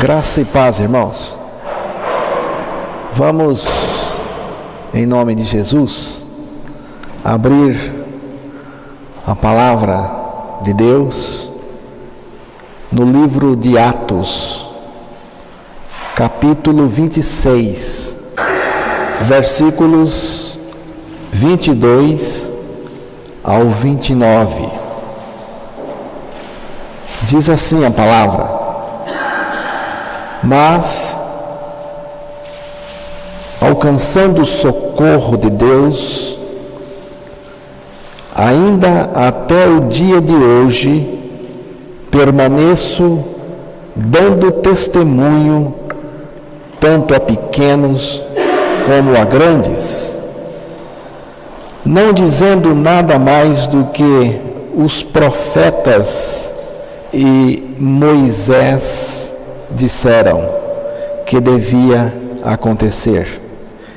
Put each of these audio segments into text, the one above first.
Graça e paz, irmãos. Vamos, em nome de Jesus, abrir a palavra de Deus no livro de Atos, capítulo 26, versículos 22 ao 29. Diz assim a palavra: mas, alcançando o socorro de Deus, ainda até o dia de hoje, permaneço dando testemunho, tanto a pequenos como a grandes, não dizendo nada mais do que os profetas e Moisés disseram que devia acontecer.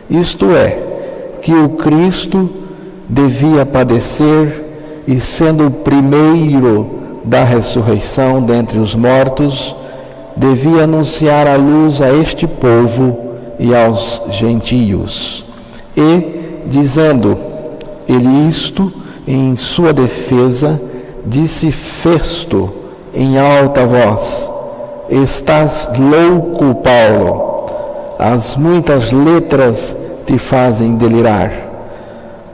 Isto é, que o Cristo devia padecer e, sendo o primeiro da ressurreição dentre os mortos, devia anunciar a luz a este povo e aos gentios. E, dizendo ele isto, em sua defesa, disse Festo em alta voz: estás louco, Paulo, as muitas letras te fazem delirar.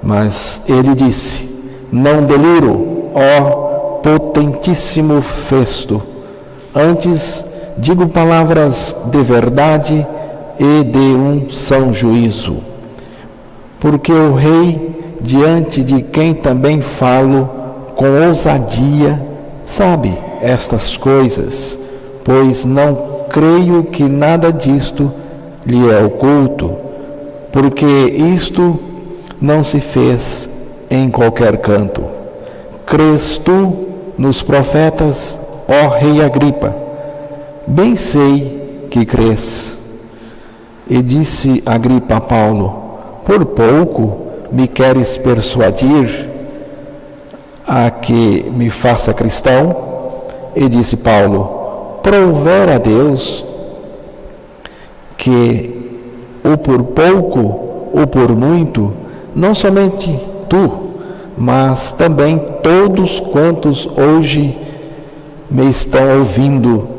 Mas ele disse: não deliro, ó potentíssimo Festo, antes digo palavras de verdade e de um são juízo. Porque o rei, diante de quem também falo com ousadia, sabe estas coisas, pois não creio que nada disto lhe é oculto, porque isto não se fez em qualquer canto. Crês tu nos profetas, ó rei Agripa? Bem sei que crês. E disse Agripa a Paulo: por pouco me queres persuadir a que me faça cristão? E disse Paulo: prouver a Deus que ou por pouco ou por muito, não somente tu, mas também todos quantos hoje me estão ouvindo,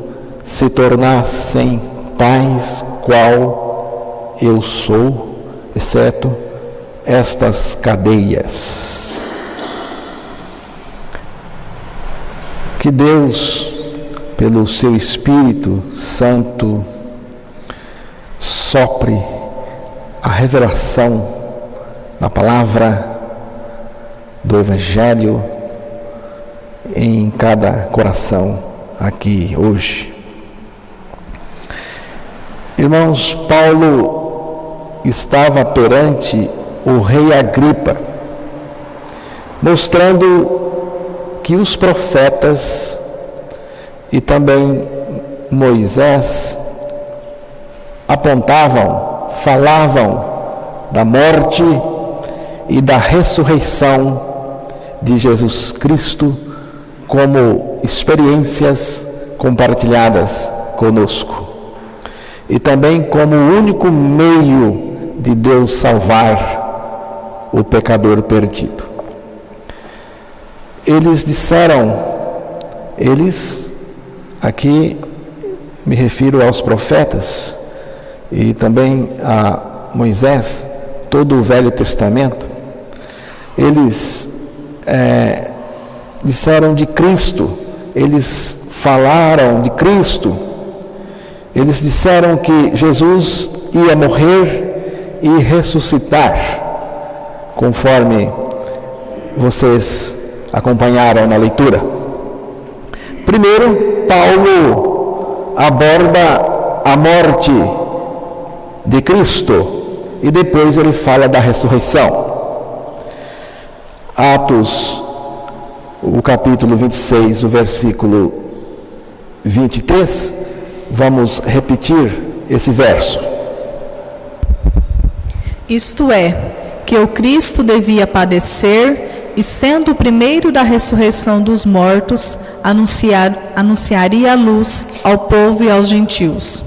se tornassem tais qual eu sou, exceto estas cadeias. Que Deus, pelo seu Espírito Santo, sopre a revelação da palavra do Evangelho em cada coração aqui hoje. Irmãos, Paulo estava perante o rei Agripa, mostrando que os profetas e também Moisés apontavam, falavam da morte e da ressurreição de Jesus Cristo como experiências compartilhadas conosco, e também como o único meio de Deus salvar o pecador perdido. Eles disseram, aqui me refiro aos profetas e também a Moisés, todo o Velho Testamento, eles disseram de Cristo, eles falaram de Cristo, eles disseram que Jesus ia morrer e ressuscitar, conforme vocês acompanharam na leitura. Primeiro, Paulo aborda a morte de Cristo e depois ele fala da ressurreição. Atos, o capítulo 26, o versículo 23, vamos repetir esse verso. Isto é, que o Cristo devia padecer e, sendo o primeiro da ressurreição dos mortos, anunciaria a luz ao povo e aos gentios.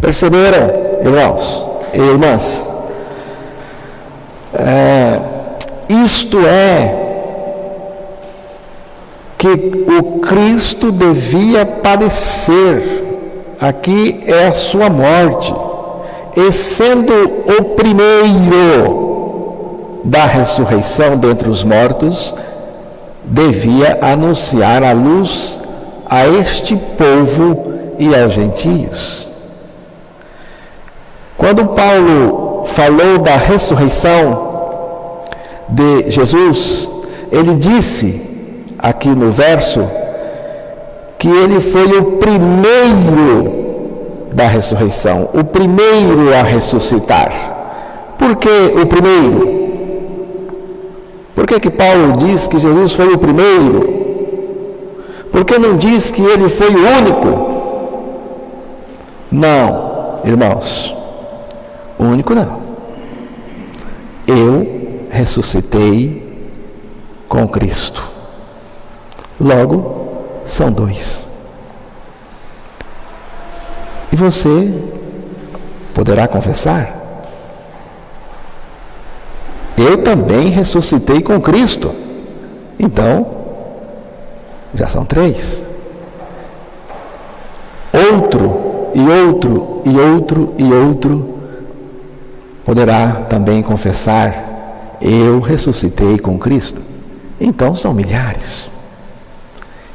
Perceberam, irmãos e irmãs? Isto é que o Cristo devia padecer. Aqui é a sua morte. E sendo o primeiro da ressurreição dentre os mortos, devia anunciar a luz a este povo e aos gentios. Quando Paulo falou da ressurreição de Jesus, ele disse aqui no verso que ele foi o primeiro da ressurreição, o primeiro a ressuscitar. Por que o primeiro? Por que Paulo diz que Jesus foi o primeiro? Por que não diz que ele foi o único? Não, irmãos, o único não. Eu ressuscitei com Cristo. Logo, são dois. E você poderá confessar: eu também ressuscitei com Cristo. Então, já são três. Outro, e outro, e outro, e outro poderá também confessar: eu ressuscitei com Cristo. Então, são milhares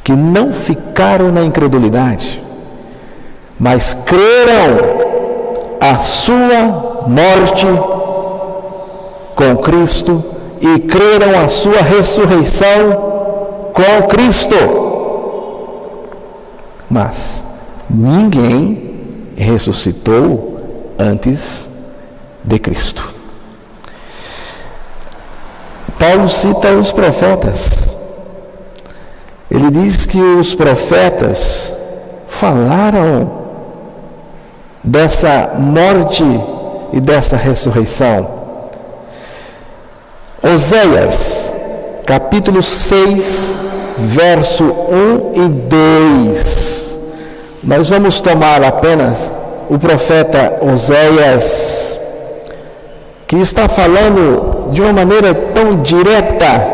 que não ficaram na incredulidade, mas creram a sua morte com Cristo e creram a sua ressurreição com Cristo. Mas ninguém ressuscitou antes de Cristo. Paulo cita os profetas. Ele diz que os profetas falaram dessa morte e dessa ressurreição. Oséias, capítulo 6, verso 1 e 2. Nós vamos tomar apenas o profeta Oséias, que está falando de uma maneira tão direta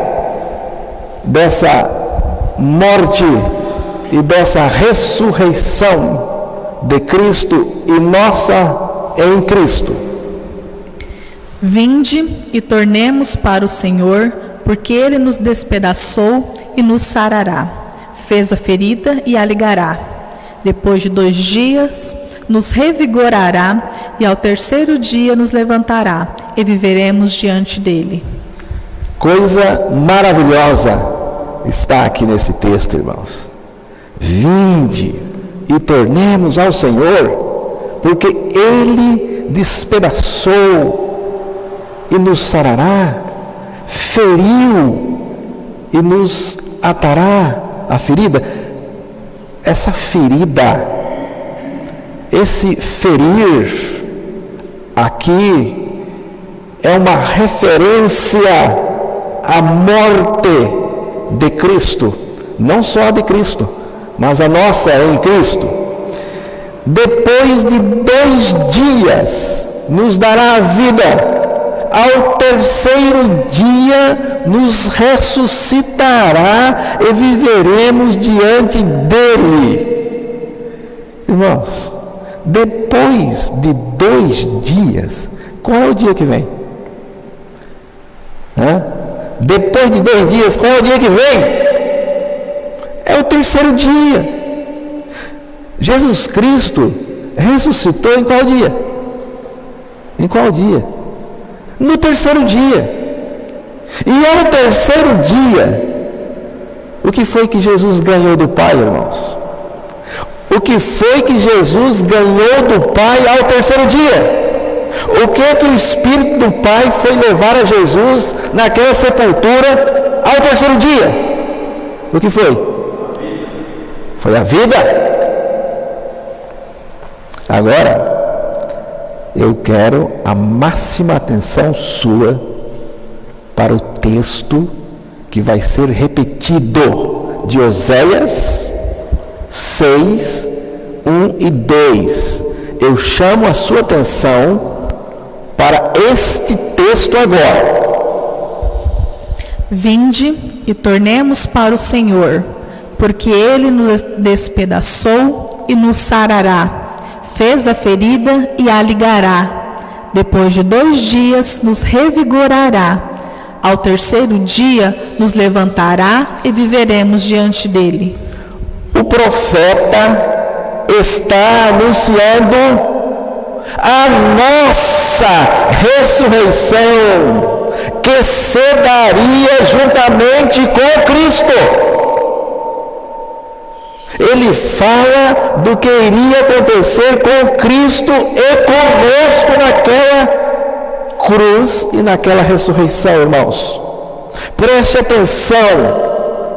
dessa morte e dessa ressurreição de Cristo e nossa em Cristo. Vinde e tornemos para o Senhor, porque Ele nos despedaçou e nos sarará. Fez a ferida e a ligará. Depois de 2 dias nos revigorará, e ao 3º dia nos levantará, e viveremos diante dele. Coisa maravilhosa está aqui nesse texto, irmãos. Vinde e tornemos ao Senhor, porque Ele despedaçou e nos sarará, feriu e nos atará a ferida. Essa ferida, esse ferir aqui é uma referência à morte de Cristo, não só a de Cristo, mas a nossa em Cristo. Depois de 2 dias nos dará a vida, ao 3º dia nos ressuscitará e viveremos diante dele. Irmãos, depois de 2 dias, qual é o dia que vem? Depois de 2 dias, qual é o dia que vem? É o 3º dia. Jesus Cristo ressuscitou em qual dia? Em qual dia? No 3º dia. E ao 3º dia, o que foi que Jesus ganhou do Pai, irmãos? O que foi que Jesus ganhou do Pai ao 3º dia? O que é que o Espírito do Pai foi levar a Jesus naquela sepultura ao 3º dia? O que foi? Foi a vida. Agora, eu quero a máxima atenção sua para o texto que vai ser repetido de Oséias, 6, 1 e 2. Eu chamo a sua atenção para este texto agora. Vinde e tornemos para o Senhor, porque Ele nos despedaçou e nos sarará, fez a ferida e a ligará. Depois de 2 dias nos revigorará. Ao 3º dia nos levantará e viveremos diante dele. O profeta está anunciando a nossa ressurreição, que se daria juntamente com Cristo. Ele fala do que iria acontecer com Cristo e conosco naquela cruz e naquela ressurreição, irmãos. Preste atenção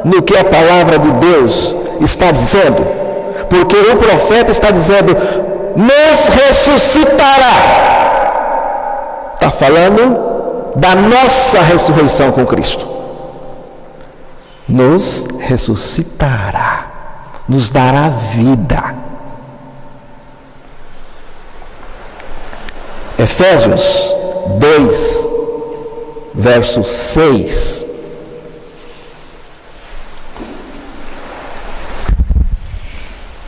no que a palavra de Deus está dizendo, porque o profeta está dizendo: nos ressuscitará. Está falando da nossa ressurreição com Cristo. Nos ressuscitará, nos dará vida. Efésios 2, verso 6.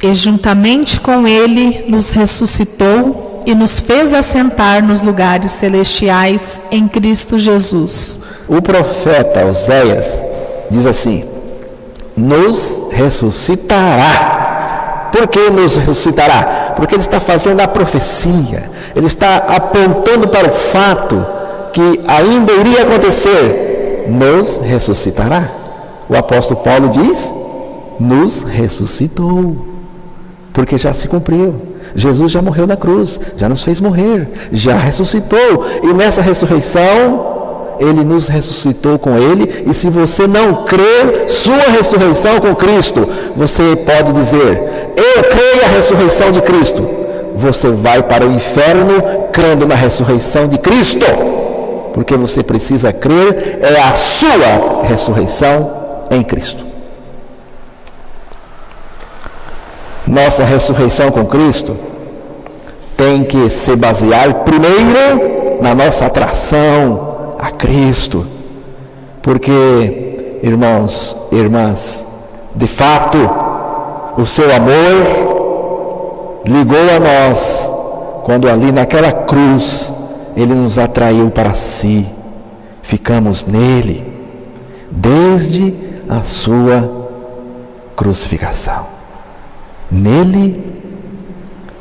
E juntamente com Ele nos ressuscitou e nos fez assentar nos lugares celestiais em Cristo Jesus. O profeta Oséias diz assim: nos ressuscitará. Por que nos ressuscitará? Porque ele está fazendo a profecia, ele está apontando para o fato que ainda iria acontecer. Nos ressuscitará. O apóstolo Paulo diz: nos ressuscitou. Porque já se cumpriu. Jesus já morreu na cruz, já nos fez morrer, já ressuscitou. E nessa ressurreição, Ele nos ressuscitou com Ele. E se você não crê sua ressurreição com Cristo, você pode dizer: eu creio a ressurreição de Cristo. Você vai para o inferno crendo na ressurreição de Cristo. Porque você precisa crer é a sua ressurreição em Cristo. Nossa ressurreição com Cristo tem que se basear primeiro na nossa atração a Cristo. Porque, irmãos e irmãs, de fato, o seu amor ligou a nós quando ali naquela cruz Ele nos atraiu para si. Ficamos nele desde a sua crucificação. Nele,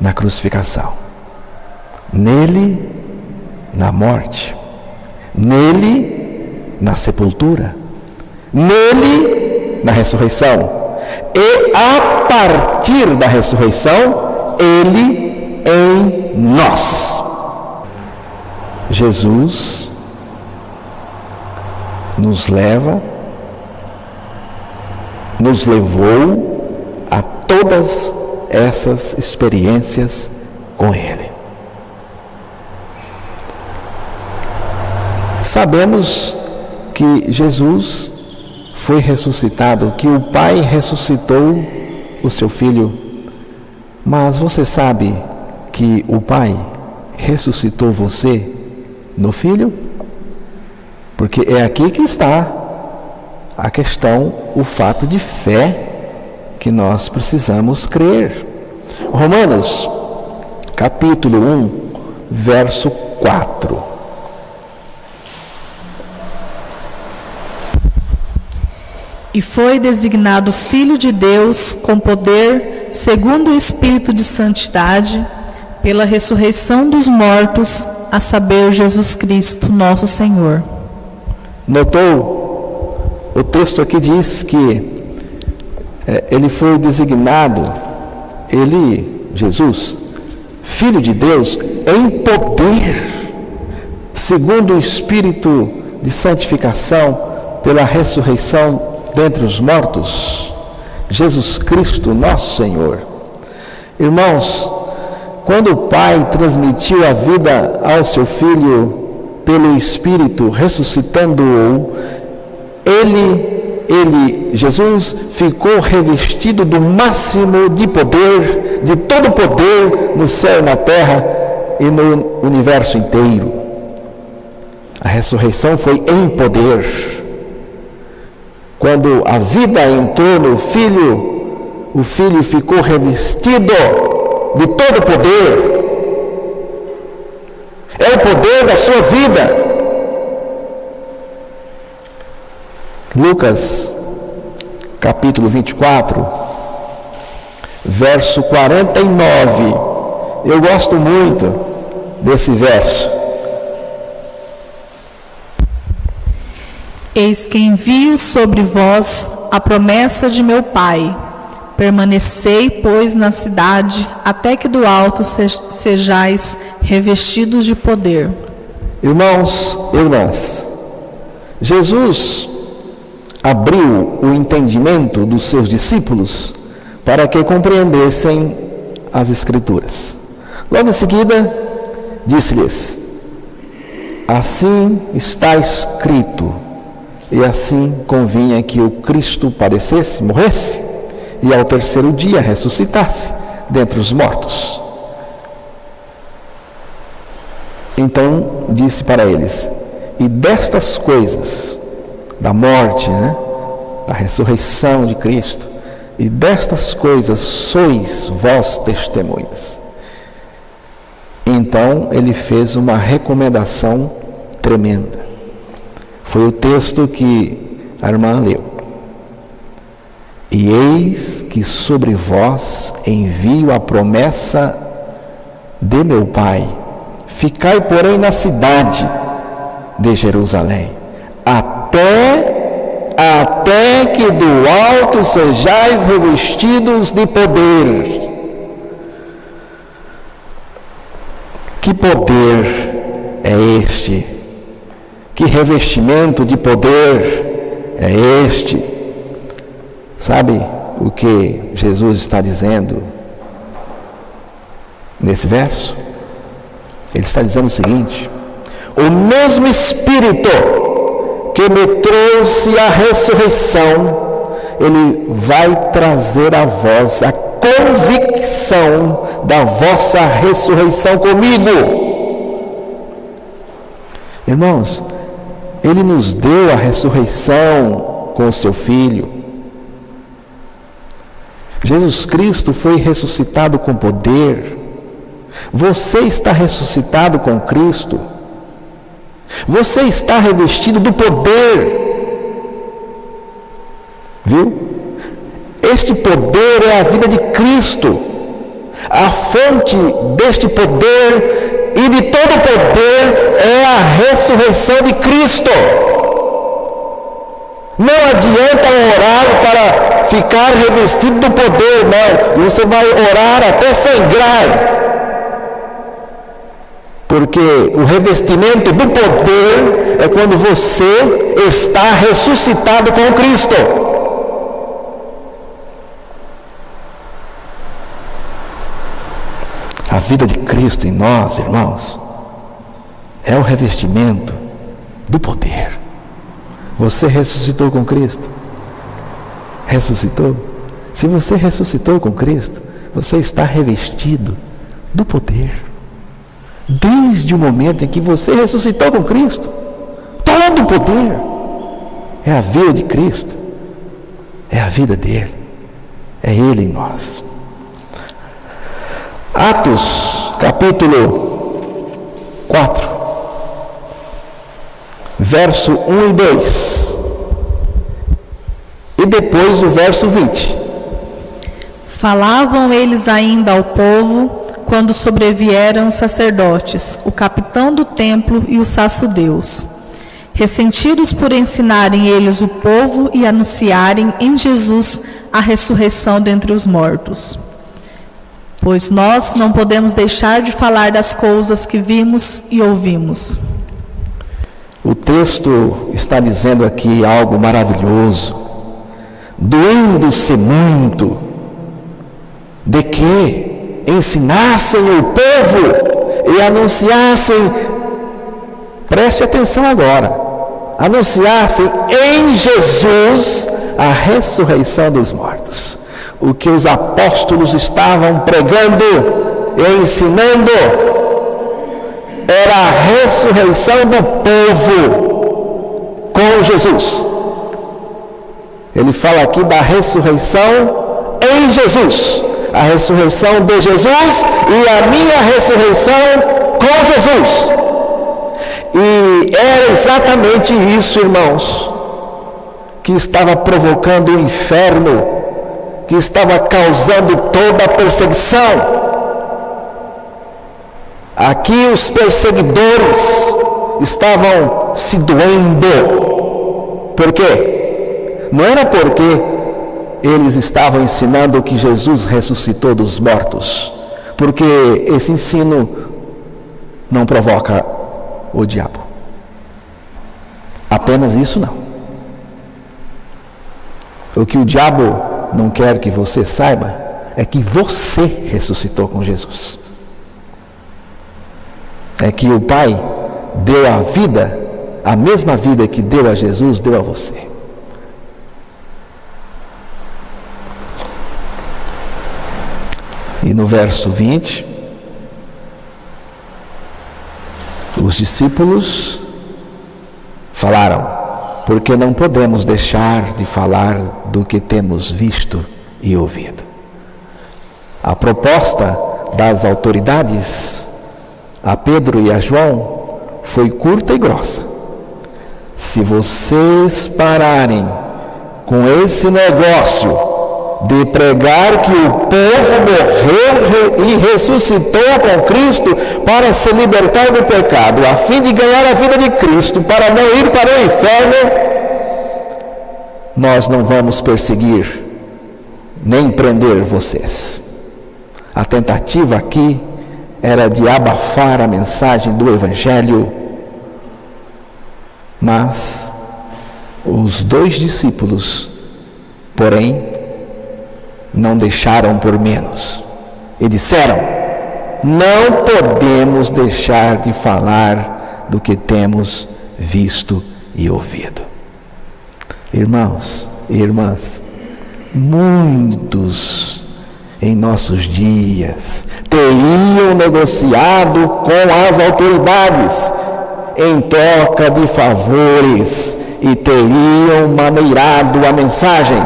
na crucificação, nele, na morte, nele, na sepultura, nele, na ressurreição, e a partir da ressurreição, ele em nós. Jesus nos levou a todas essas experiências com Ele. Sabemos que Jesus foi ressuscitado, que o Pai ressuscitou o seu Filho, mas você sabe que o Pai ressuscitou você no Filho? Porque é aqui que está a questão, o fato de fé que nós precisamos crer. Romanos, capítulo 1, verso 4. E foi designado Filho de Deus com poder, segundo o Espírito de Santidade, pela ressurreição dos mortos, a saber, Jesus Cristo, nosso Senhor. Notou? O texto aqui diz que ele foi designado, Jesus, Filho de Deus, em poder, segundo o Espírito de santificação, pela ressurreição dentre os mortos, Jesus Cristo, nosso Senhor. Irmãos, quando o Pai transmitiu a vida ao seu Filho pelo Espírito, ressuscitando-o, Ele Jesus ficou revestido do máximo de poder, de todo poder no céu e na terra e no universo inteiro. A ressurreição foi em poder. Quando a vida entrou no Filho, o Filho ficou revestido de todo poder. É o poder da sua vida. Lucas, capítulo 24, verso 49. Eu gosto muito desse verso. Eis que envio sobre vós a promessa de meu Pai. Permanecei, pois, na cidade, até que do alto sejais revestidos de poder. Irmãos e irmãs, Jesus abriu o entendimento dos seus discípulos para que compreendessem as Escrituras. Logo em seguida, disse-lhes: assim está escrito, e assim convinha que o Cristo padecesse, morresse, e ao terceiro dia ressuscitasse dentre os mortos. Então disse para eles: e destas coisas, da morte, da ressurreição de Cristo, e destas coisas sois vós testemunhas. Então ele fez uma recomendação tremenda. Foi o texto que a irmã leu. E eis que sobre vós envio a promessa de meu Pai. Ficai, porém, na cidade de Jerusalém, até que do alto sejais revestidos de poder. Que poder é este? Que revestimento de poder é este? Sabe o que Jesus está dizendo nesse verso? Ele está dizendo o seguinte: o mesmo Espírito que me trouxe a ressurreição, Ele vai trazer a vós a convicção da vossa ressurreição comigo. Irmãos, Ele nos deu a ressurreição com o seu Filho. Jesus Cristo foi ressuscitado com poder. Você está ressuscitado com Cristo. Você está revestido do poder. Viu? Este poder é a vida de Cristo. A fonte deste poder e de todo poder é a ressurreição de Cristo. Não adianta orar para ficar revestido do poder, não. E você vai orar até sangrar. Porque o revestimento do poder é quando você está ressuscitado com Cristo. A vida de Cristo em nós, irmãos, é o revestimento do poder. Você ressuscitou com Cristo? Ressuscitou? Se você ressuscitou com Cristo, você está revestido do poder. Desde o momento em que você ressuscitou com Cristo, todo o poder é a vida de Cristo, é a vida dele, é Ele em nós. Atos, capítulo 4, verso 1 e 2, e depois o verso 20. Falavam eles ainda ao povo, quando sobrevieram os sacerdotes, o capitão do templo e os sacerdotes, ressentidos por ensinarem eles o povo e anunciarem em Jesus a ressurreição dentre os mortos. Pois nós não podemos deixar de falar das coisas que vimos e ouvimos. O texto está dizendo aqui algo maravilhoso, doendo-se muito, de que ensinassem o povo e anunciassem, preste atenção agora, anunciassem em Jesus a ressurreição dos mortos. O que os apóstolos estavam pregando e ensinando era a ressurreição do povo com Jesus. Ele fala aqui da ressurreição em Jesus, a ressurreição de Jesus e a minha ressurreição com Jesus. E era exatamente isso, irmãos, que estava provocando o inferno, que estava causando toda a perseguição. Aqui os perseguidores estavam se doendo. Por quê? Não era porque eles estavam ensinando que Jesus ressuscitou dos mortos, porque esse ensino não provoca o diabo. Apenas isso não. O que o diabo não quer que você saiba é que você ressuscitou com Jesus. É que o Pai deu a vida, a mesma vida que deu a Jesus, deu a você. E no verso 20, os discípulos falaram: porque não podemos deixar de falar do que temos visto e ouvido. A proposta das autoridades a Pedro e a João foi curta e grossa. Se vocês pararem com esse negócio de pregar que o povo morreu e ressuscitou com Cristo para se libertar do pecado, a fim de ganhar a vida de Cristo, para não ir para o inferno, nós não vamos perseguir nem prender vocês. A tentativa aqui era de abafar a mensagem do Evangelho, mas os dois discípulos, porém, não deixaram por menos e disseram: não podemos deixar de falar do que temos visto e ouvido. Irmãos e irmãs, muitos em nossos dias teriam negociado com as autoridades em troca de favores e teriam maneirado a mensagem.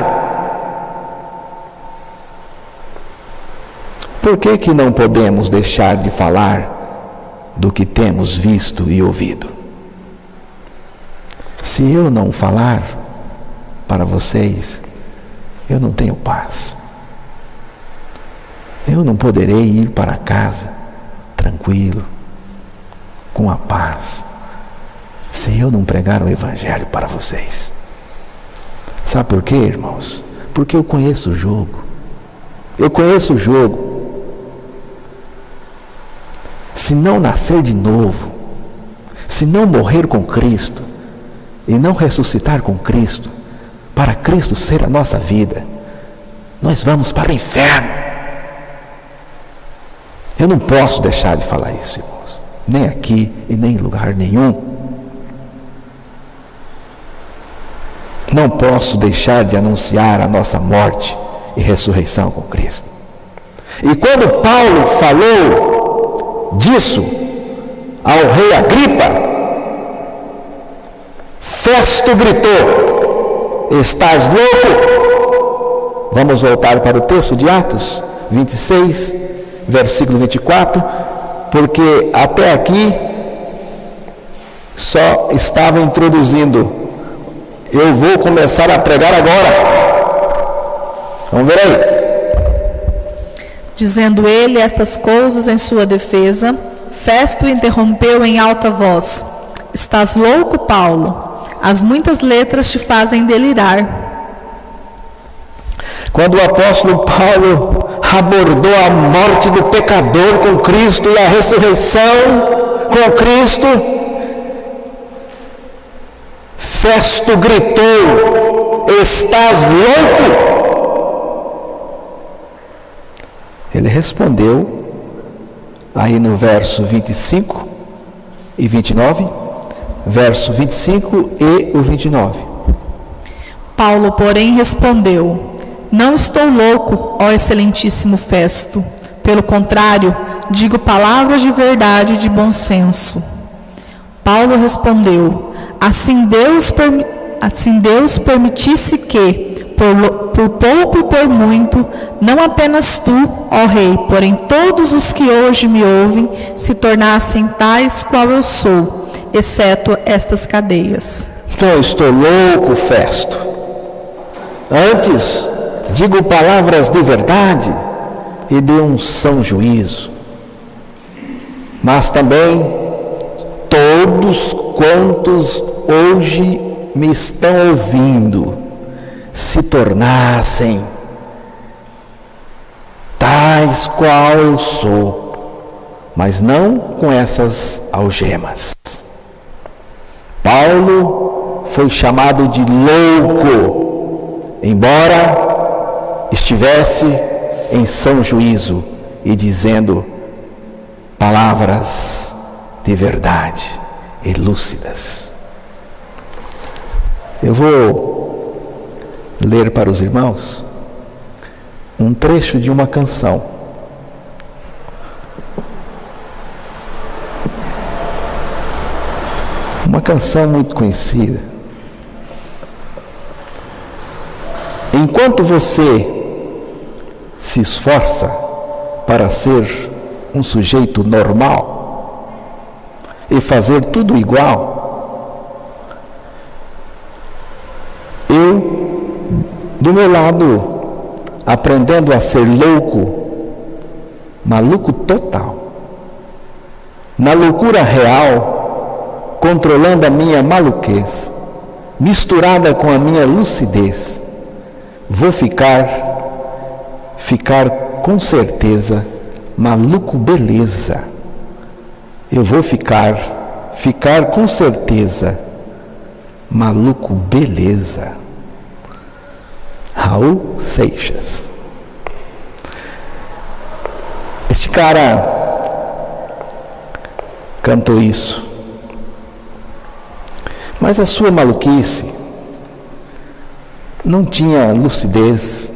Por que não podemos deixar de falar do que temos visto e ouvido? Se eu não falar para vocês, eu não tenho paz. Eu não poderei ir para casa tranquilo, com a paz, se eu não pregar o Evangelho para vocês. Sabe por quê, irmãos? Porque eu conheço o jogo. Eu conheço o jogo. Se não nascer de novo, se não morrer com Cristo e não ressuscitar com Cristo, para Cristo ser a nossa vida, nós vamos para o inferno. Eu não posso deixar de falar isso, irmãos, nem aqui e nem em lugar nenhum. Não posso deixar de anunciar a nossa morte e ressurreição com Cristo. E quando Paulo falou disso ao rei Agripa, Festo gritou: estás louco? Vamos voltar para o texto de Atos 26, versículo 24, porque até aqui só estava introduzindo. Eu vou começar a pregar agora. Vamos ver aí. Dizendo ele estas coisas em sua defesa, Festo interrompeu em alta voz: estás louco, Paulo? As muitas letras te fazem delirar. Quando o apóstolo Paulo abordou a morte do pecador com Cristo e a ressurreição com Cristo, Festo gritou: estás louco? Ele respondeu aí no verso 25 e 29, verso 25 e o 29. Paulo, porém, respondeu: não estou louco, ó excelentíssimo Festo. Pelo contrário, digo palavras de verdade e de bom senso. Paulo respondeu: assim Deus permitisse que, por pouco e por muito, não apenas tu, ó rei, porém todos os que hoje me ouvem, se tornassem tais qual eu sou, exceto estas cadeias. Não estou louco, Festo. Antes, digo palavras de verdade e de um são juízo. Mas também todos quantos hoje me estão ouvindo se tornassem tais qual eu sou, mas não com essas algemas. Paulo foi chamado de louco, embora estivesse em são juízo e dizendo palavras de verdade e lúcidas. Eu vou ler para os irmãos um trecho de uma canção. Uma canção muito conhecida. Enquanto você se esforça para ser um sujeito normal e fazer tudo igual, eu, do meu lado, aprendendo a ser louco, maluco total, na loucura real, controlando a minha maluquez, misturada com a minha lucidez, vou ficar com certeza maluco beleza. Eu vou ficar com certeza maluco beleza. Raul Seixas. Este cara cantou isso, mas a sua maluquice não tinha lucidez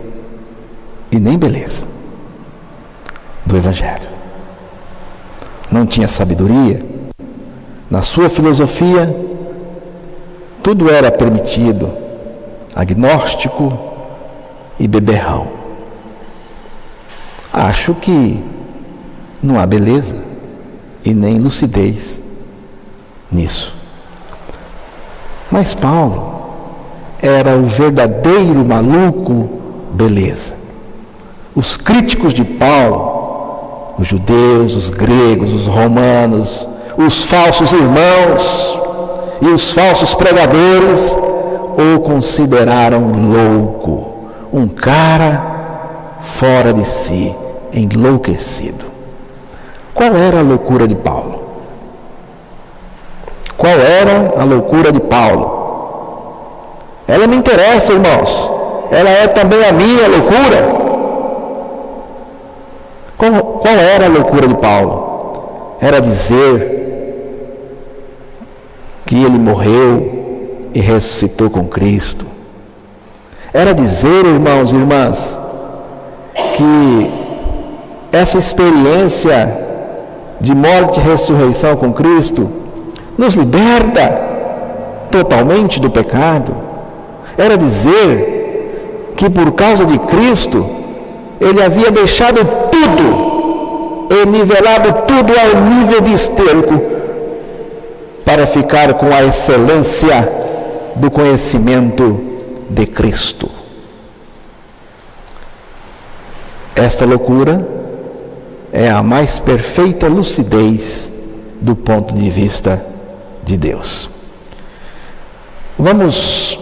e nem beleza do Evangelho. Não tinha sabedoria. Na sua filosofia, tudo era permitido, agnóstico e beberrão. Acho que não há beleza e nem lucidez nisso. Mas Paulo era o verdadeiro maluco beleza. Os críticos de Paulo, os judeus, os gregos, os romanos, os falsos irmãos e os falsos pregadores o consideraram louco, um cara fora de si, enlouquecido. Qual era a loucura de Paulo? Qual era a loucura de Paulo? Ela me interessa, irmãos. Ela é também a minha loucura. Qual era a loucura de Paulo? Era dizer que ele morreu e ressuscitou com Cristo. Era dizer, irmãos e irmãs, que essa experiência de morte e ressurreição com Cristo nos liberta totalmente do pecado. Era dizer que por causa de Cristo ele havia deixado tudo e nivelado tudo ao nível de esterco para ficar com a excelência do conhecimento de Cristo. Esta loucura é a mais perfeita lucidez do ponto de vista de Deus. Vamos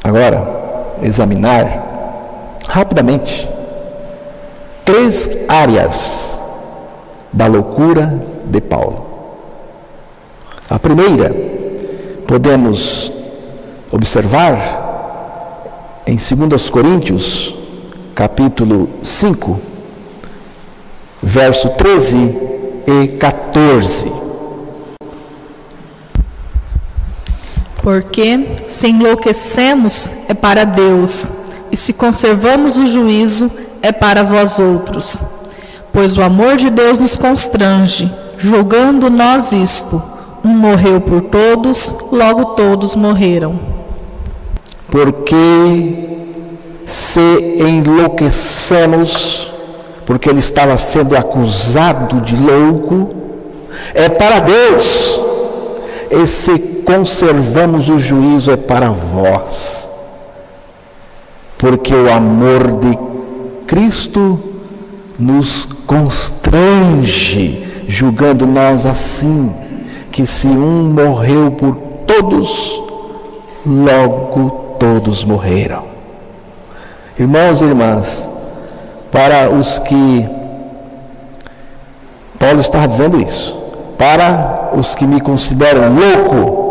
agora examinar rapidamente 3 áreas da loucura de Paulo. A primeira, podemos observar em 2 Coríntios, capítulo 5, verso 13 e 14. Porque se enlouquecemos é para Deus, e se conservamos o juízo é para vós outros. Pois o amor de Deus nos constrange, julgando nós isto: um morreu por todos, logo todos morreram. Porque se enlouquecemos, porque ele estava sendo acusado de louco, é para Deus. E se conservamos o juízo é para vós. Porque o amor de Cristo nos constrange, julgando nós assim, que se um morreu por todos, logo todos morreram. Irmãos e irmãs, para os que Paulo está dizendo isso, para os que me consideram louco,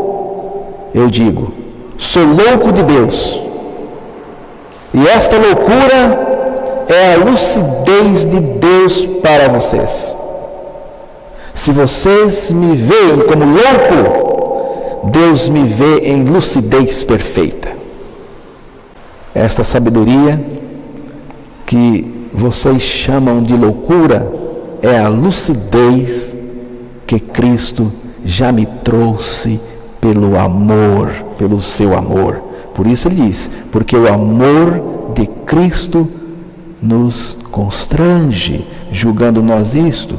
eu digo: sou louco de Deus. E esta loucura é a lucidez de Deus para vocês. Se vocês me veem como louco, Deus me vê em lucidez perfeita. Esta sabedoria que vocês chamam de loucura é a lucidez que Cristo já me trouxe pelo amor, pelo seu amor. Por isso ele diz: porque o amor de Cristo nos constrange, julgando nós isto,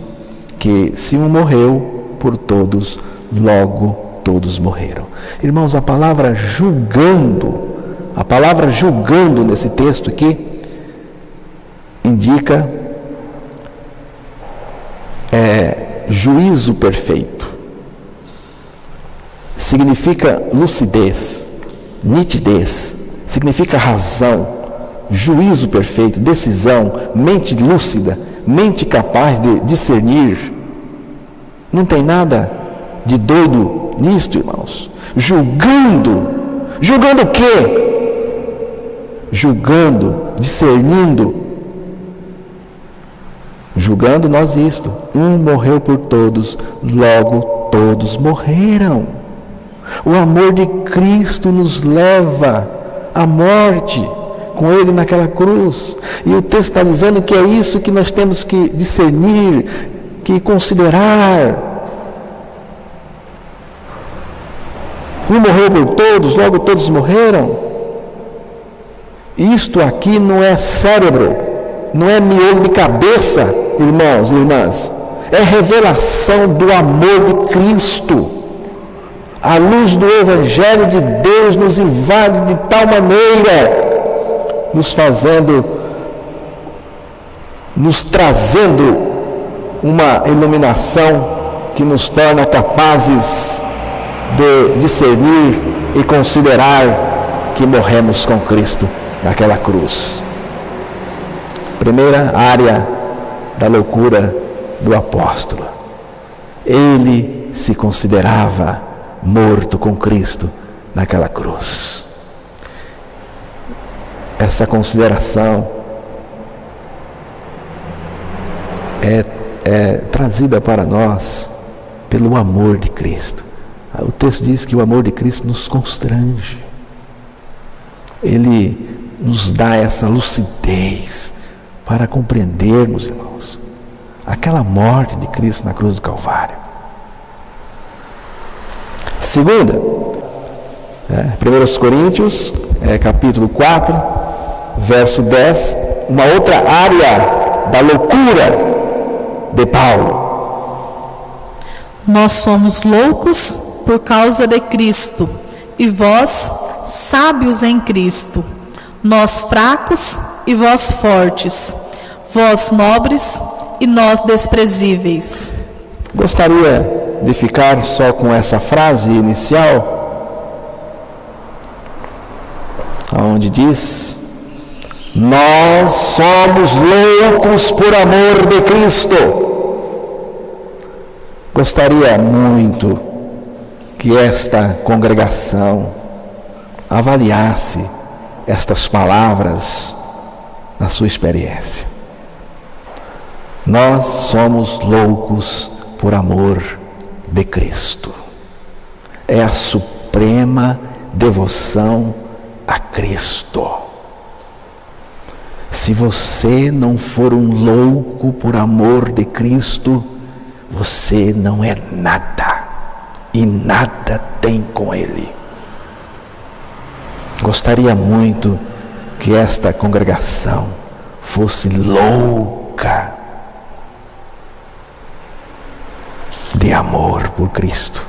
que se um morreu por todos, logo todos morreram. Irmãos, a palavra julgando nesse texto aqui indica juízo perfeito. Significa lucidez, nitidez, significa razão, juízo perfeito, decisão, mente lúcida, mente capaz de discernir. Não tem nada de doido nisto, irmãos. Julgando o quê? Julgando, discernindo, julgando nós isto: um morreu por todos, logo todos morreram. O amor de Cristo nos leva à morte com Ele naquela cruz. E o texto está dizendo que é isso que nós temos que discernir, que considerar. Um morreu por todos, logo todos morreram. Isto aqui não é cérebro, não é miolo de cabeça, irmãos e irmãs. É revelação do amor de Cristo. A luz do Evangelho de Deus nos invade de tal maneira, nos trazendo uma iluminação que nos torna capazes de discernir e considerar que morremos com Cristo naquela cruz. Primeira área da loucura do apóstolo: ele se considerava morto com Cristo naquela cruz. Essa consideração é trazida para nós pelo amor de Cristo. O texto diz que o amor de Cristo nos constrange. Ele nos dá essa lucidez para compreendermos, irmãos, aquela morte de Cristo na cruz do Calvário. Segunda, 1 Coríntios, capítulo 4, verso 10, uma outra área da loucura de Paulo. Nós somos loucos por causa de Cristo, e vós sábios em Cristo. Nós fracos e vós fortes, vós nobres e nós desprezíveis. Gostaria de ficar só com essa frase inicial, onde diz: nós somos loucos por amor de Cristo. Gostaria muito que esta congregação avaliasse estas palavras na sua experiência. Nós somos loucos por amor de Cristo. É a suprema suprema devoção a Cristo. Se você não for um louco por amor de Cristo, você não é nada e nada tem com Ele. Gostaria muito que esta congregação fosse louca de amor por Cristo,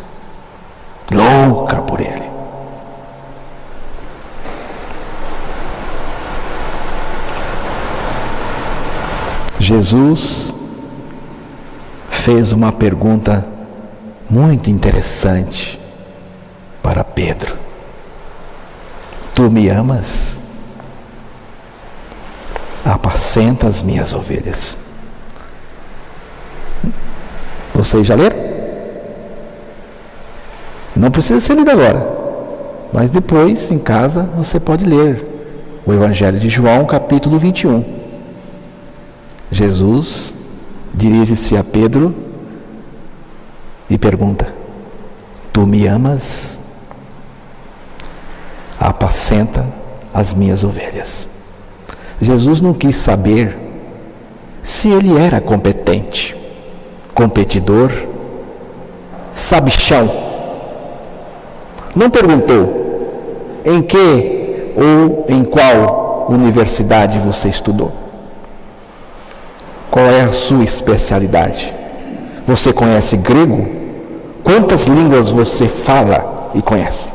louca por Ele. Jesus fez uma pergunta muito interessante para Pedro: tu me amas? Apacenta as minhas ovelhas. Vocês já leram? Não precisa ser lido agora, mas depois em casa você pode ler o Evangelho de João, capítulo 21. Jesus dirige-se a Pedro e pergunta: tu me amas? Apacenta as minhas ovelhas. Jesus não quis saber se ele era competente, competidor, sabichão. Não perguntou em que ou em qual universidade você estudou. Qual é a sua especialidade? Você conhece grego? Quantas línguas você fala e conhece?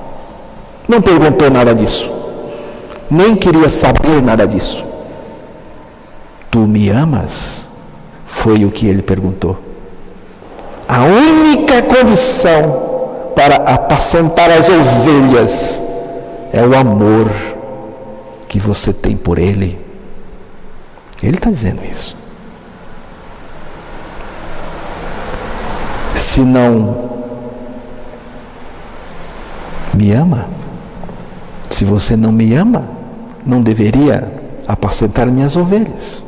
Não perguntou nada disso. Nem queria saber nada disso. Tu me amas? Foi o que ele perguntou. A única condição para apacentar as ovelhas é o amor que você tem por Ele. Ele está dizendo isso. Se não me ama, se você não me ama, não deveria apacentar minhas ovelhas.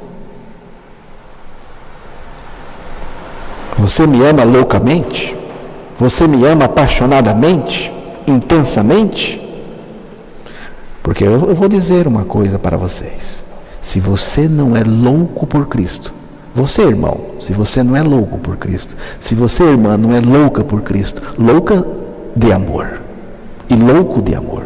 Você me ama loucamente? Você me ama apaixonadamente? Intensamente? Porque eu vou dizer uma coisa para vocês: se você não é louco por Cristo, você, irmão, se você não é louco por Cristo, se você, irmã, não é louca por Cristo, louca de amor e louco de amor,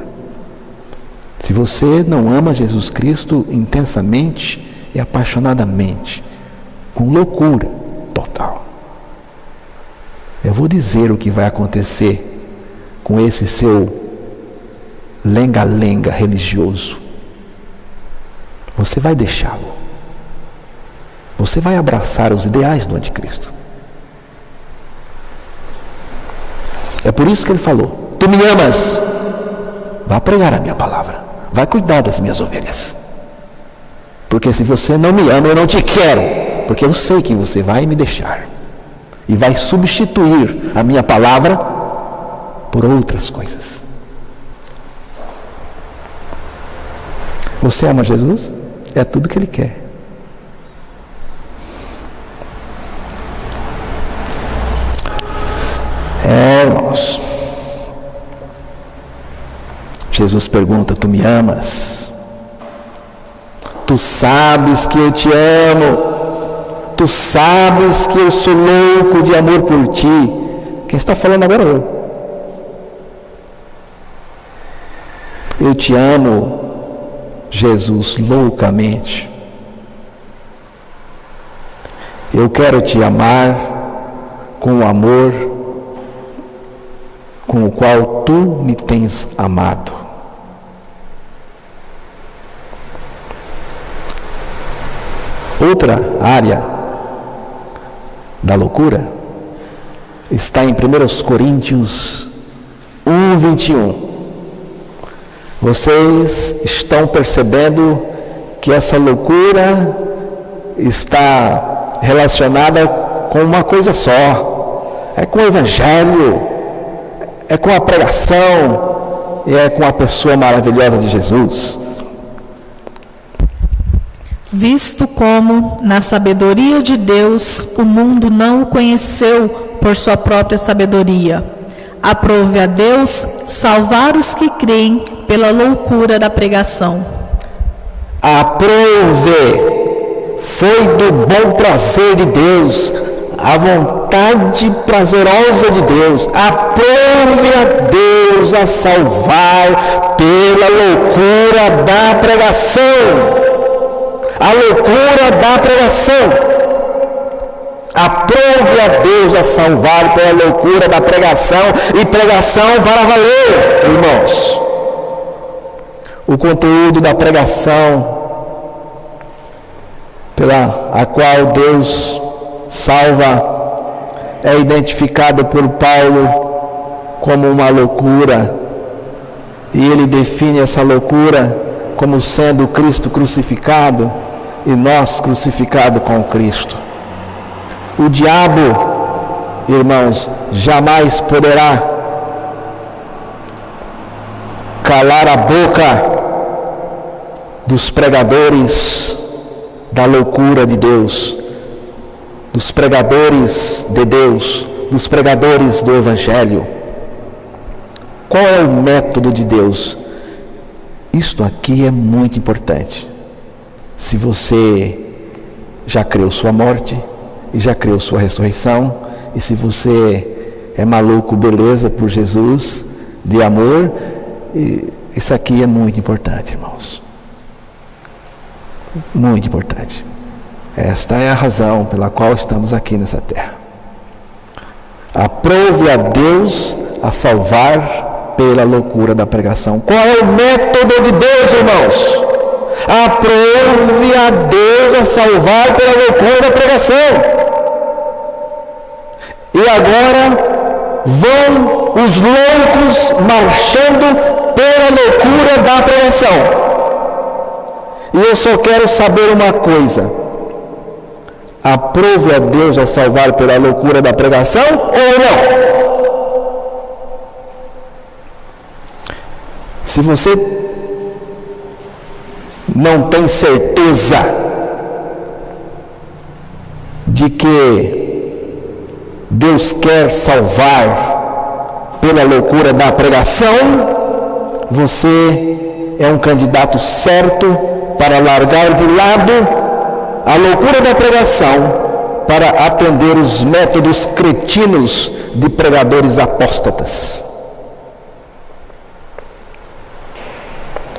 se você não ama Jesus Cristo intensamente e apaixonadamente, com loucura total, eu vou dizer o que vai acontecer com esse seu lenga-lenga religioso. Você vai deixá-lo. Você vai abraçar os ideais do anticristo. É por isso que ele falou: tu me amas? Vá pregar a minha palavra. Vai cuidar das minhas ovelhas. Porque se você não me ama, eu não te quero. Porque eu sei que você vai me deixar. E vai substituir a minha palavra por outras coisas. Você ama Jesus? É tudo que Ele quer. Irmãos, Jesus pergunta: tu me amas? Tu sabes que eu te amo. Tu sabes que eu sou louco de amor por ti. Quem está falando agora é eu. Eu te amo, Jesus, loucamente. Eu quero te amar com o amor com o qual tu me tens amado. Outra área da loucura está em 1 Coríntios 1:21. Vocês estão percebendo que essa loucura está relacionada com uma coisa só: é com o Evangelho, é com a pregação e é com a pessoa maravilhosa de Jesus. Visto como, na sabedoria de Deus, o mundo não o conheceu por sua própria sabedoria. Aprove a Deus salvar os que creem pela loucura da pregação. Aprove. Foi do bom prazer de Deus, a vontade prazerosa de Deus. Aprove a Deus a salvar pela loucura da pregação. A loucura da pregação. Aprove a Deus a salvar pela loucura da pregação, e pregação para valer, irmãos. O conteúdo da pregação pela a qual Deus salva é identificado por Paulo como uma loucura, e ele define essa loucura como sendo Cristo crucificado e nós crucificados com Cristo. O diabo, irmãos, jamais poderá calar a boca dos pregadores da loucura de Deus, dos pregadores de Deus, dos pregadores do Evangelho. Qual é o método de Deus? Isto aqui é muito importante. Se você já creu sua morte e já creu sua ressurreição, e se você é maluco, beleza, por Jesus, de amor, isso aqui é muito importante, irmãos. Muito importante. Esta é a razão pela qual estamos aqui nessa terra. Aprove a Deus a salvar pela loucura da pregação. Qual é o método de Deus, irmãos? Aprove a Deus a salvar pela loucura da pregação. E agora vão os loucos marchando pela loucura da pregação. E eu só quero saber uma coisa: aprove a Deus a salvar pela loucura da pregação ou não? Se você não tem certeza de que Deus quer salvar pela loucura da pregação, você é um candidato certo para largar de lado a loucura da pregação para atender os métodos cretinos de pregadores apóstatas.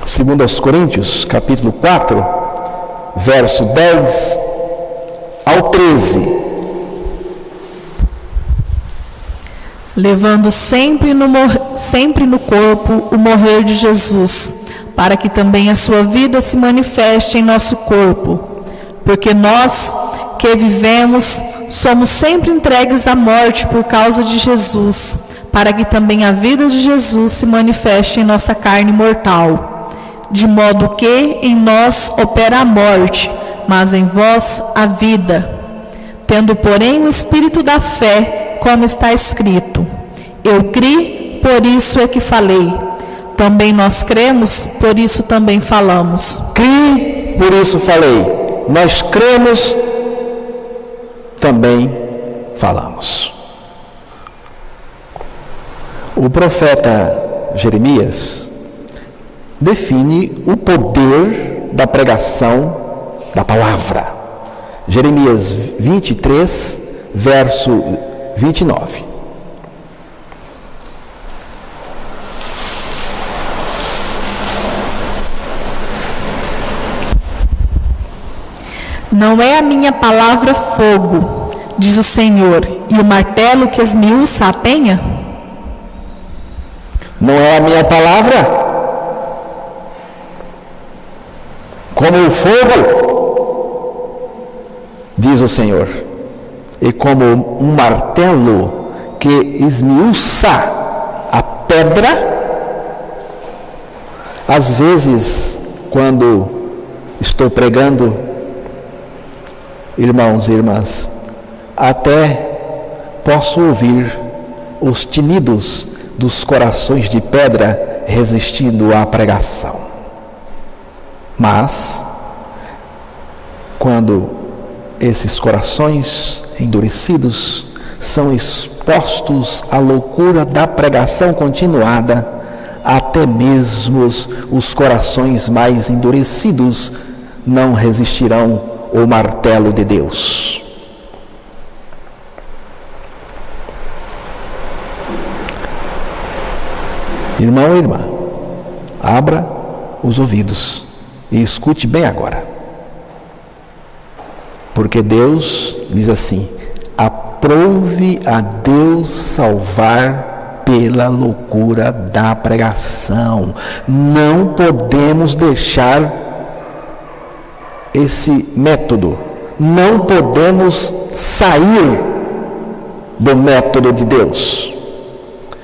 2 Coríntios, capítulo 4, verso 10 ao 13. Levando sempre no corpo o morrer de Jesus, para que também a sua vida se manifeste em nosso corpo. Porque nós que vivemos somos sempre entregues à morte por causa de Jesus, para que também a vida de Jesus se manifeste em nossa carne mortal. De modo que em nós opera a morte, mas em vós a vida. Tendo, porém, o espírito da fé, como está escrito: eu criei, por isso é que falei. Também nós cremos, por isso também falamos. Criei, por isso falei. Nós cremos, também falamos. O profeta Jeremias define o poder da pregação da palavra. Jeremias 23, verso 29. Não é a minha palavra fogo, diz o Senhor, e o martelo que esmiuça a penha? Não é a minha palavra como o fogo, diz o Senhor, e como um martelo que esmiuça a pedra. Às vezes, quando estou pregando, irmãos e irmãs, até posso ouvir os tinidos dos corações de pedra resistindo à pregação. Mas, quando esses corações endurecidos são expostos à loucura da pregação continuada, até mesmo os corações mais endurecidos não resistirão ao martelo de Deus. Irmão e irmã, abra os ouvidos e escute bem agora. Porque Deus diz assim: aprove a Deus salvar pela loucura da pregação. Não podemos deixar esse método, não podemos sair do método de Deus.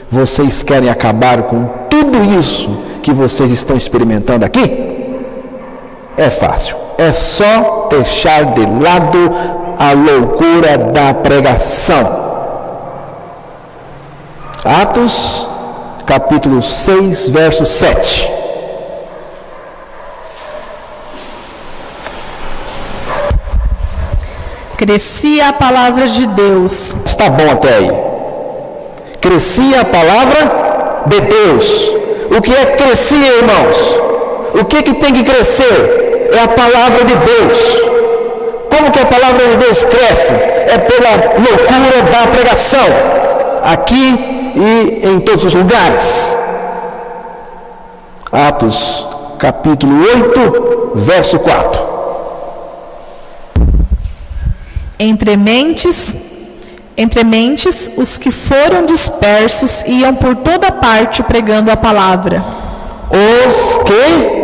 Vocês querem acabar com tudo isso que vocês estão experimentando aqui? É fácil, é só deixar de lado a loucura da pregação. Atos, capítulo 6, verso 7. Crescia a palavra de Deus. Está bom até aí. Crescia a palavra de Deus. O que é crescer, irmãos? O que tem que crescer? É a palavra de Deus. Como que a palavra de Deus cresce? É pela loucura da pregação, aqui e em todos os lugares. Atos, capítulo 8, verso 4. Entre mentes, os que foram dispersos iam por toda parte pregando a palavra. Os que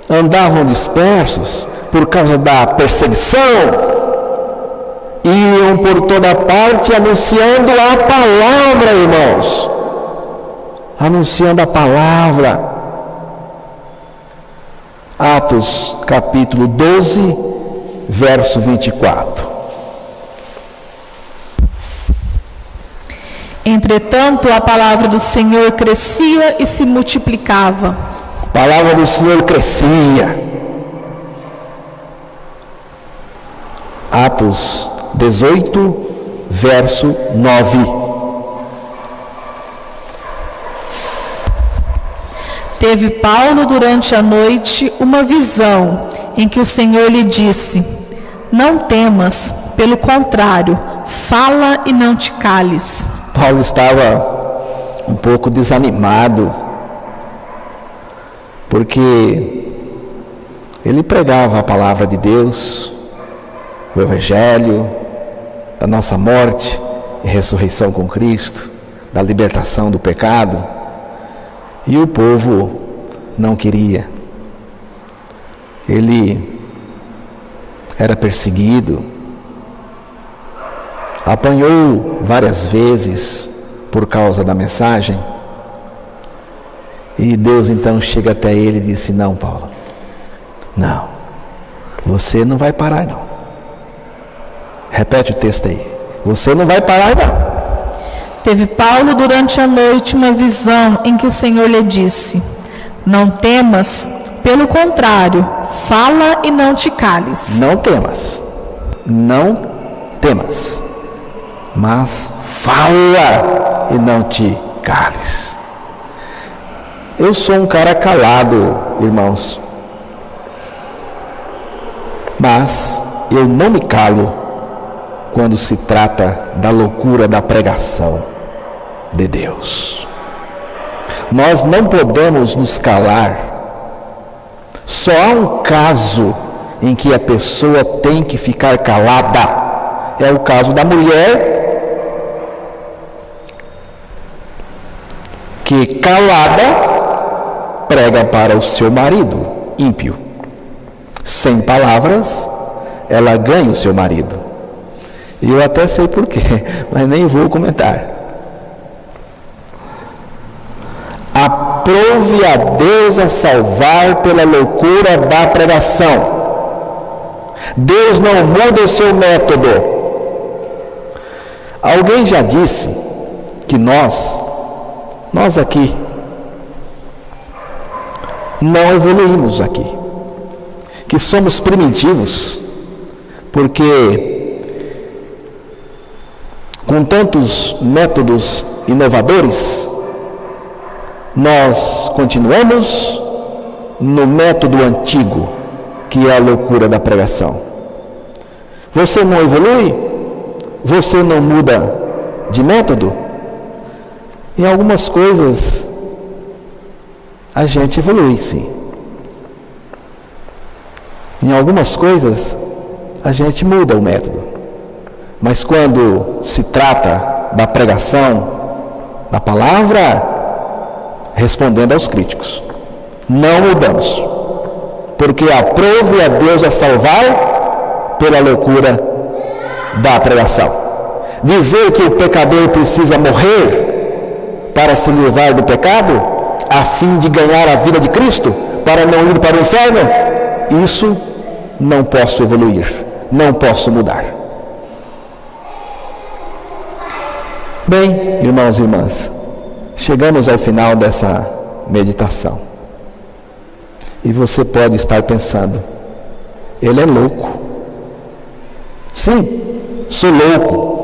andavam dispersos por causa da perseguição iam por toda parte anunciando a palavra, irmãos. Anunciando a palavra. Atos, capítulo 12, verso 24. Entretanto, a palavra do Senhor crescia e se multiplicava. A palavra do Senhor crescia. Atos 18, verso 9. Teve Paulo durante a noite uma visão em que o Senhor lhe disse: não temas, pelo contrário, fala e não te cales. Paulo estava um pouco desanimado, porque ele pregava a palavra de Deus, o Evangelho, da nossa morte e ressurreição com Cristo, da libertação do pecado, e o povo não queria. Ele era perseguido, apanhou várias vezes por causa da mensagem, e Deus então chega até ele e disse: não, Paulo, não, você não vai parar não. Repete o texto aí. Você não vai parar não. Teve Paulo durante a noite uma visão em que o Senhor lhe disse: não temas, pelo contrário, fala e não te cales. Não temas, não temas, mas fala e não te cales. Eu sou um cara calado, irmãos, mas eu não me calo quando se trata da loucura da pregação de Deus. Nós não podemos nos calar. Só há um caso em que a pessoa tem que ficar calada. É o caso da mulher que, calada, prega para o seu marido ímpio. Sem palavras, ela ganha o seu marido. E eu até sei porquê, mas nem vou comentar. Aprove a Deus a salvar pela loucura da pregação. Deus não muda o seu método. Alguém já disse que nós aqui não evoluímos aqui, que somos primitivos, porque com tantos métodos inovadores, nós continuamos no método antigo, que é a loucura da pregação. Você não evolui? Você não muda de método? Em algumas coisas a gente evolui, sim. Em algumas coisas a gente muda o método. Mas quando se trata da pregação da palavra, respondendo aos críticos, não mudamos. Porque aprove a Deus a salvar pela loucura da pregação. Dizer que o pecador precisa morrer para se livrar do pecado, a fim de ganhar a vida de Cristo, para não ir para o inferno, isso não posso evoluir, não posso mudar. Bem, irmãos e irmãs, chegamos ao final dessa meditação. E você pode estar pensando, ele é louco. Sim, sou louco.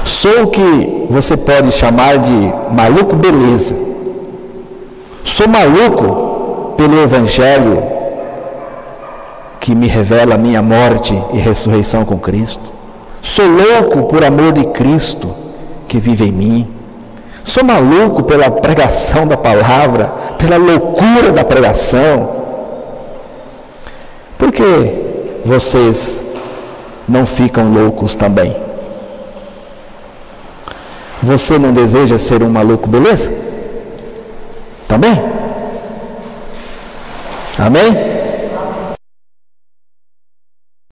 Sou o que você pode chamar de maluco beleza. Sou maluco pelo Evangelho que me revela a minha morte e ressurreição com Cristo. Sou louco por amor de Cristo que vive em mim. Sou maluco pela pregação da palavra, pela loucura da pregação. Por que vocês não ficam loucos também? Você não deseja ser um maluco beleza? Também? Amém?